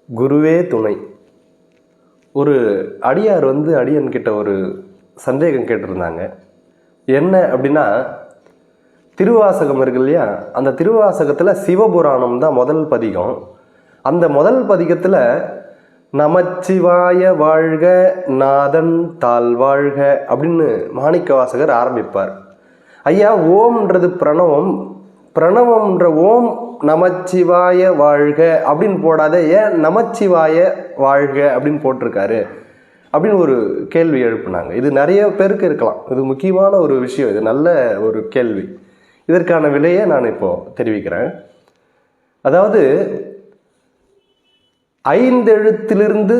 குருவே துணை. ஒரு அடியார் அடியன்கிட்ட ஒரு சந்தேகம் கேட்டிருந்தாங்க. என்ன அப்படின்னா, திருவாசகம் இருக்கு இல்லையா, அந்த திருவாசகத்தில் சிவபுராணம் தான் முதல் பதிகம். அந்த முதல் பதிகத்தில் நமச்சிவாய வாழ்க நாதன் தாழ் வாழ்க அப்படின்னு மாணிக்க வாசகர் ஆரம்பிப்பார். ஐயா, ஓம்ன்றது பிரணவம், பிரணவம்ன்ற ஓம் நமச்சிவாய வாழ்க அப்படின்னு போடாத ஏன் நமச்சிவாய வாழ்க அப்படின்னு போட்டிருக்காரு அப்படின்னு ஒரு கேள்வி எழுப்புனாங்க. இது நிறைய பேருக்கு இருக்கலாம், இது முக்கியமான ஒரு விஷயம், இது நல்ல ஒரு கேள்வி. இதற்கான விலையை நான் இப்போ தெரிவிக்கிறேன். அதாவது 5 எழுத்திலிருந்து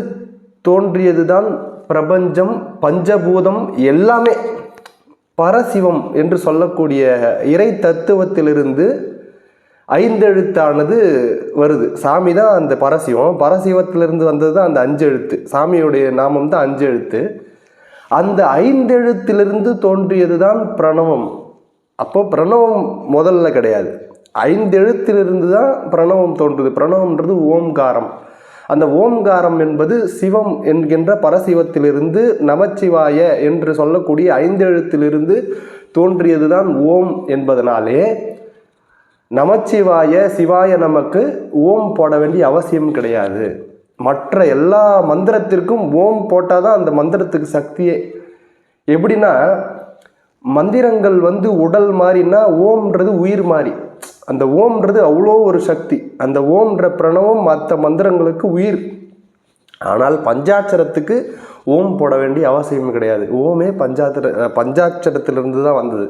தோன்றியது தான் பிரபஞ்சம், பஞ்சபூதம் எல்லாமே. பரசிவம் என்று சொல்லக்கூடிய இறை தத்துவத்திலிருந்து 5 எழுத்தானது வருது. சாமி தான் அந்த பரசிவம், பரசிவத்திலிருந்து வந்தது தான் அந்த 5 எழுத்து. சாமியுடைய நாமம் தான் 5 எழுத்து. அந்த 5 எழுத்திலிருந்து தோன்றியது தான் பிரணவம். அப்போ பிரணவம் முதல்ல கிடையாது, 5 எழுத்திலிருந்து தான் பிரணவம் தோன்றுது. பிரணவம்ன்றது ஓம்காரம். அந்த ஓம்காரம் என்பது சிவம் என்கின்ற பரசிவத்திலிருந்து நமச்சிவாய என்று சொல்லக்கூடிய 5 எழுத்திலிருந்து தோன்றியது தான் ஓம் என்பதனாலே நமச்சிவாய சிவாய நமக்கு ஓம் போட வேண்டிய அவசியம் கிடையாது. மற்ற எல்லா மந்திரத்திற்கும் ஓம் போட்டால் தான் அந்த மந்திரத்துக்கு சக்தியே. எப்படின்னா, மந்திரங்கள் உடல் மாதிரின்னா ஓம்ன்றது உயிர் மாதிரி. அந்த ஓம்ன்றது அவ்வளோ ஒரு சக்தி. அந்த ஓம்ன்ற பிரணவம் மற்ற மந்திரங்களுக்கு உயிர். ஆனால் பஞ்சாட்சரத்துக்கு ஓம் போட வேண்டிய அவசியம் கிடையாது. ஓமே பஞ்சாட்சரத்திலிருந்து தான் வந்தது.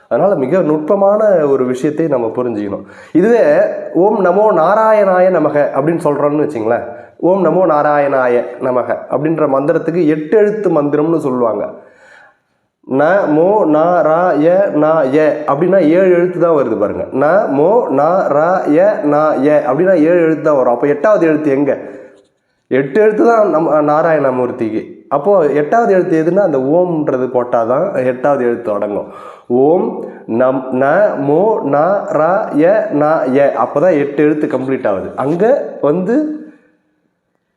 அதனால் மிக நுட்பமான ஒரு விஷயத்தை நம்ம புரிஞ்சுக்கணும். இதுவே ஓம் நமோ நாராயணாய நமக அப்படின்னு சொல்கிறோன்னு வச்சிங்களேன். ஓம் நமோ நாராயணாய நமக அப்படின்ற மந்திரத்துக்கு 8 எழுத்து மந்திரம்னு சொல்லுவாங்க. ந மோ நா ரா ய நா ய அப்படின்னா 7 எழுத்து தான் வருது பாருங்க. ந மோ நா ரா ய நா ய அப்படின்னா 7 எழுத்து தான் வரும். அப்போ 8வது எழுத்து எங்கே? 8 எழுத்து தான் நாராயணமூர்த்திக்கு. அப்போது 8வது எழுத்து எதுன்னா அந்த ஓம்ன்றது போட்டால் தான் 8வது எழுத்து அடங்கும். ஓம் ந மோ நா ரா ய நா ய, அப்போ தான் 8 எழுத்து கம்ப்ளீட் ஆகுது. அங்கே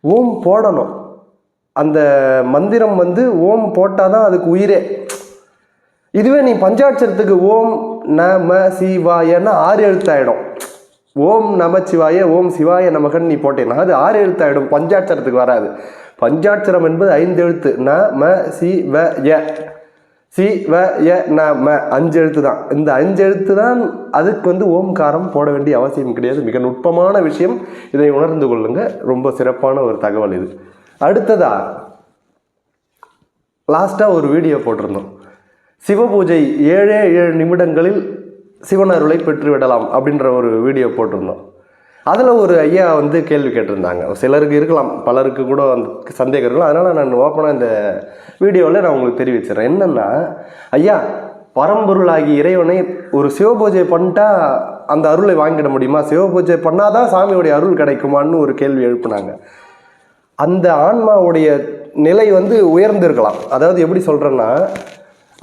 ஓம் போடணும். அந்த மந்திரம் ஓம் போட்டால் தான் அதுக்கு உயிரே. இதுவே நீ பஞ்சாட்சரத்துக்கு ஓம் நம சிவாயன்னா 6 எழுத்தாயிடும். ஓம் நமச்சிவாய ஓம் சிவாய நமகன்னு நீ போட்டேன்னா அது 6 எழுத்தாயிடும், பஞ்சாட்சரத்துக்கு வராது. பஞ்சாட்சரம் என்பது 5 எழுத்து. ந ம சி வ ய, சி வ ய ந ம 5 எழுத்து தான். இந்த 5 எழுத்து தான் அதுக்கு ஓம்காரம் போட வேண்டிய அவசியம் கிடையாது. மிக நுட்பமான விஷயம், இதை உணர்ந்து கொள்ளுங்க. ரொம்ப சிறப்பான ஒரு தகவல் இது. அடுத்ததா லாஸ்ட்டாக ஒரு வீடியோ போட்டிருந்தோம். சிவபூஜை 7 நிமிடங்களில் சிவன் அருளை பெற்றுவிடலாம் அப்படின்ற ஒரு வீடியோ போட்டிருந்தோம். அதில் ஒரு ஐயா கேள்வி கேட்டிருந்தாங்க. சிலருக்கு இருக்கலாம், பலருக்கு கூட சந்தேகம் இருக்கலாம். அதனால் நான் ஓப்பனாக இந்த வீடியோவில் நான் உங்களுக்கு தெரிவிச்சிடறேன். என்னென்னா, ஐயா, பரம்பொருளாகி இறைவனை ஒரு சிவபூஜை பண்ணிட்டா அந்த அருளை வாங்கிட முடியுமா? சிவபூஜை பண்ணாதான் சாமியோடைய அருள் கிடைக்குமான்னு ஒரு கேள்வி எழுப்புனாங்க. அந்த ஆன்மாவுடைய நிலை உயர்ந்திருக்கலாம். அதாவது எப்படி சொல்கிறேன்னா,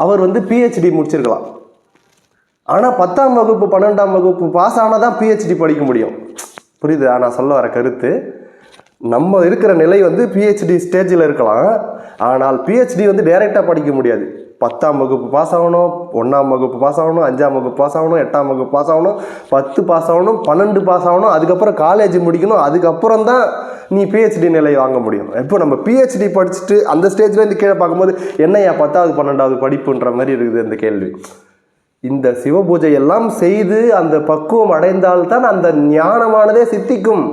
அவர் PhD முடிச்சிருக்கலாம். ஆனால் 10ஆம் வகுப்பு 12ஆம் வகுப்பு பாஸ் ஆனால் தான் PhD படிக்க முடியும். புரியுது நான் சொல்ல வர கருத்து? நம்ம இருக்கிற நிலை PhD ஸ்டேஜில் இருக்கலாம். ஆனால் PhD டைரெக்டாக படிக்க முடியாது. 10ஆம் வகுப்பு பாஸ் ஆகணும், 1ஆம் வகுப்பு பாஸ் ஆகணும், 5ஆம் வகுப்பு பாஸ் ஆகணும், 8ஆம் வகுப்பு பாஸ் ஆகணும், 10 பாஸ் ஆகணும், 12 பாஸ் ஆகணும், அதுக்கப்புறம் காலேஜ் முடிக்கணும். அதுக்கப்புறம் தான் நீ PhD நிலை வாங்க முடியும். இப்போ நம்ம PhD படிச்சுட்டு அந்த ஸ்டேஜ்லேருந்து கீழே பார்க்கும்போது என்னையா 10வது 12வது படிப்புன்ற மாதிரி இருக்குது அந்த கேள்வி. இந்த சிவபூஜை எல்லாம் செய்து அந்த பக்குவம் அடைந்தால்தான் அந்த ஞானமானதே சித்திக்கும்.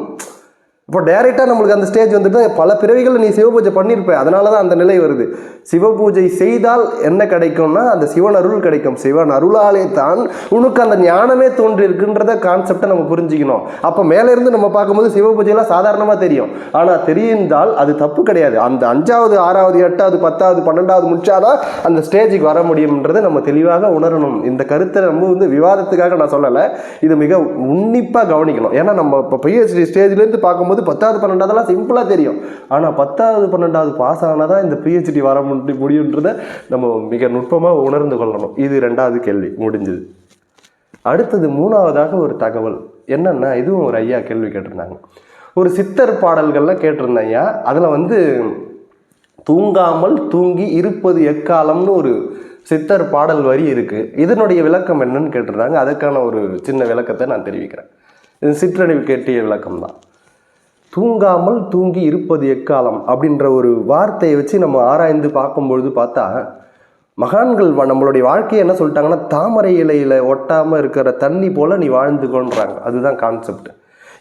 இப்போ டைரெக்டாக நம்மளுக்கு அந்த ஸ்டேஜ் பல பிறவிகள் நீ சிவபூஜை பண்ணியிருப்ப, அதனால தான் அந்த நிலை வருது. சிவபூஜை செய்தால் என்ன கிடைக்கும்னா அந்த சிவன் அருள் கிடைக்கும். சிவன் அருளாலே தான் உனக்கு அந்த ஞானமே தோன்றி இருக்குன்றத கான்செப்டை நம்ம புரிஞ்சுக்கணும். அப்போ மேலேருந்து நம்ம பார்க்கும்போது சிவபூஜையெல்லாம் சாதாரணமாக தெரியும். ஆனால் தெரிந்தால் அது தப்பு கிடையாது. அந்த 5வது 6வது 8வது 10வது 12வது முடிச்சாதான் அந்த ஸ்டேஜுக்கு வர முடியும்ன்றதை நம்ம தெளிவாக உணரணும். இந்த கருத்தை நம்ம விவாதத்துக்காக நான் சொல்லலை, இது மிக உன்னிப்பாக கவனிக்கணும். ஏன்னா நம்ம இப்போ PhD ஸ்டேஜ்லேருந்து பார்க்கும்போது 10வது 12வதுலாம் சிம்பிளாக தெரியும். ஆனால் 10வது 12வது பாஸ் ஆனால் தான் இந்த PhD வர முடியுன்றதை நம்ம மிக நுட்பமாக உணர்ந்து கொள்ளணும். இது 2வது கேள்வி முடிஞ்சது. அடுத்தது 3வதாக ஒரு தகவல் என்னன்னா, இதுவும் ஒரு ஐயா கேள்வி கேட்டிருந்தாங்க. ஒரு சித்தர் பாடல்கள்லாம் கேட்டிருந்தேன் ஐயா. அதில் வந்து தூங்காமல் தூங்கி இருப்பது எக்காலம்னு ஒரு சித்தர் பாடல் வரி இருக்குது. இதனுடைய விளக்கம் என்னன்னு கேட்டிருந்தாங்க. அதுக்கான ஒரு சின்ன விளக்கத்தை நான் தெரிவிக்கிறேன். இது சிற்றறிவு கேட்டிய விளக்கம் தான். தூங்காமல் தூங்கி இருப்பது எக்காலம் அப்படின்ற ஒரு வார்த்தையை வச்சு நம்ம ஆராய்ந்து பார்க்கும்பொழுது பார்த்தா, மகான்கள் நம்மளுடைய வாழ்க்கையை என்ன சொல்லிட்டாங்கன்னா, தாமரை இலையில் ஒட்டாமல் இருக்கிற தண்ணி போல் நீ வாழ்ந்துக்கொள்றாங்க. அதுதான் கான்செப்ட்.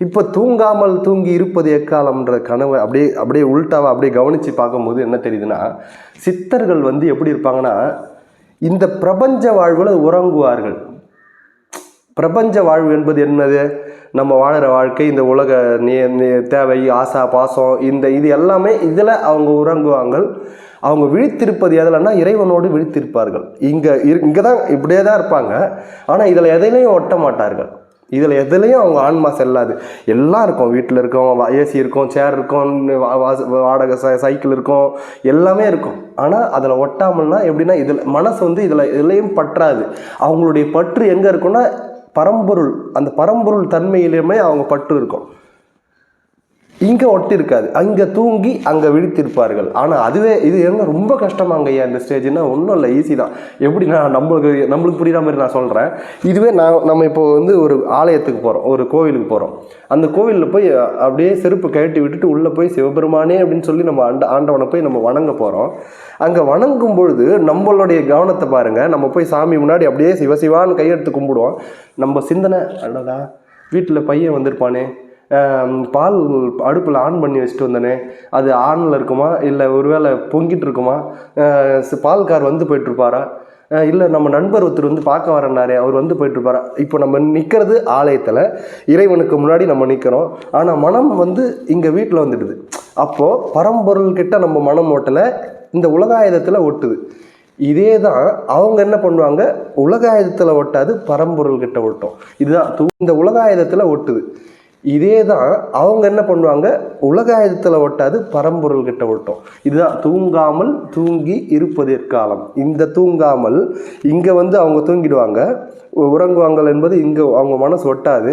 இப்போ தூங்காமல் தூங்கி இருப்பது எக்காலம்ன்ற கனவை அப்படியே உள்டாவை அப்படியே கவனித்து பார்க்கும்போது என்ன தெரியுதுன்னா, சித்தர்கள் வந்து எப்படி இருப்பாங்கன்னா, இந்த பிரபஞ்ச வாழ்வில் உறங்குவார்கள். பிரபஞ்ச வாழ்வு என்பது என்னது? நம்ம வாழுற வாழ்க்கை, இந்த உலக தேவை, ஆசா பாசம், இது எல்லாமே இதில் அவங்க உறங்குவாங்க. அவங்க விழித்திருப்பது எதில்னா இறைவனோடு விழித்திருப்பார்கள். இங்கே தான் இப்படியே தான் இருப்பாங்க. ஆனால் இதில் எதையிலையும் ஒட்ட மாட்டார்கள். இதில் எதுலேயும் அவங்க ஆன்மா செல்லாது. எல்லாம் இருக்கும், வீட்டில் இருக்கும், ஏசி இருக்கும், சேர் இருக்கும், வாடகை சைக்கிள் இருக்கும், எல்லாமே இருக்கும். ஆனால் அதில் ஒட்டாமல்னா எப்படின்னா, இதில் மனசு வந்து இதுலேயும் பற்றாது. அவங்களுடைய பற்று எங்கே இருக்குன்னா பரம்பொருள், அந்த பரம்பொருள் தன்மையிலுமே அவங்க பற்று இருக்கும். இங்கே ஒட்டி இருக்காது. அங்கே தூங்கி அங்கே விழித்திருப்பார்கள். ஆனால் அதுவே இது எங்க ரொம்ப கஷ்டமாங்க ஐயா இந்த ஸ்டேஜ்னா. ஒன்றும் இல்லை, ஈஸி தான். எப்படின்னா நம்மளுக்கு புரியுற மாதிரி நான் சொல்கிறேன். இதுவே நம்ம இப்போ வந்து ஒரு ஆலயத்துக்கு போகிறோம், ஒரு கோவிலுக்கு போகிறோம். அந்த கோவிலில் போய் அப்படியே செருப்பு கழட்டி விட்டுட்டு உள்ளே போய் சிவபெருமானே அப்படின்னு சொல்லி நம்ம ஆண்டவனை போய் நம்ம வணங்க போகிறோம். அங்கே வணங்கும் பொழுது நம்மளுடைய கவனத்தை பாருங்கள். நம்ம போய் சாமி முன்னாடி அப்படியே சிவசிவான்னு கையெடுத்து கும்பிடுவோம். நம்ம சிந்தனை, அடடா வீட்டில் பையன் வந்திருப்பானே, பால் அடுப்பில் ஆன் பண்ணி வச்சுட்டு வந்தனே, அது ஆனில் இருக்குமா, இல்லை ஒருவேளை பொங்கிட்டு இருக்குமா, பால்கார் வந்து போயிட்டுருப்பாரா, இல்லை நம்ம நண்பர் ஒருத்தர் வந்து பார்க்க வரனாரே அவர் வந்து போயிட்டுருப்பாரா. இப்போ நம்ம நிற்கிறது ஆலயத்தில், இறைவனுக்கு முன்னாடி நம்ம நிற்கிறோம். ஆனால் மனம் வந்து இங்கே வீட்டில் வந்துடுது. அப்போது பரம்பொருள்கிட்ட நம்ம மனம் ஓட்டலை, இந்த உலகாயுதத்தில் ஒட்டுது. இதே தான் அவங்க என்ன பண்ணுவாங்க, உலகாயுதத்தில் ஒட்டாது பரம்பொருள்கிட்ட ஒட்டும். இதுதான் இந்த உலகாயுதத்தில் ஒட்டுது. இதே தான் அவங்க என்ன பண்ணுவாங்க, உலகாயுதத்தில் ஒட்டாது பரம்பொருள்கிட்ட ஒட்டும். இதுதான் தூங்காமல் தூங்கி இருப்பது எக்காலம். இந்த தூங்காமல் இங்கே வந்து அவங்க தூங்கிடுவாங்க, உறங்குவாங்கள் என்பது இங்கே அவங்க மனசு ஒட்டாது,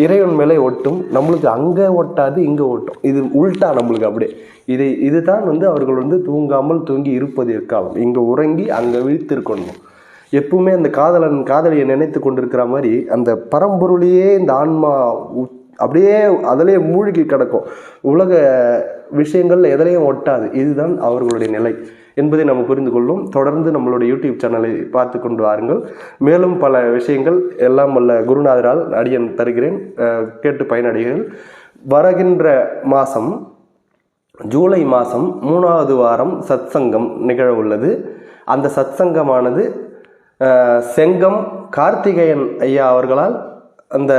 இறைவன் மேலே ஒட்டும். நம்மளுக்கு அங்கே ஒட்டாது, இங்கே ஒட்டும். இது உள்டா நம்மளுக்கு அப்படியே. இதுதான் வந்து அவர்கள் வந்து தூங்காமல் தூங்கி இருப்பது எக்காலம். இங்கே உறங்கி அங்கே விழித்திருக்கணும். எப்பவுமே அந்த காதலியை நினைத்து கொண்டிருக்கிற மாதிரி அந்த பரம்பொருளையே இந்த ஆன்மா அப்படியே அதிலே மூழ்கி கிடக்கும். உலக விஷயங்கள் எதிலையும் ஒட்டாது. இதுதான் அவர்களுடைய நிலை என்பதை நம்ம புரிந்து கொள்ளும். தொடர்ந்து நம்மளுடைய யூடியூப் சேனலை பார்த்து கொண்டு வாருங்கள். மேலும் பல விஷயங்கள் எல்லாம் வல்ல குருநாதரால் அடியன் தருகிறேன், கேட்டு பயனடைகள். வருகின்ற மாதம் ஜூலை மாதம் 3வது வாரம் சத்சங்கம் நிகழ உள்ளது. அந்த சத்சங்கமானது செங்கம் கார்த்திகேயன் ஐயா அவர்களால் அந்த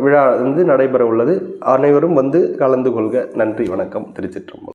விழா வந்து நடைபெற உள்ளது. அனைவரும் வந்து கலந்து கொள்க. நன்றி, வணக்கம். திருச்சிற்றம்பலம்.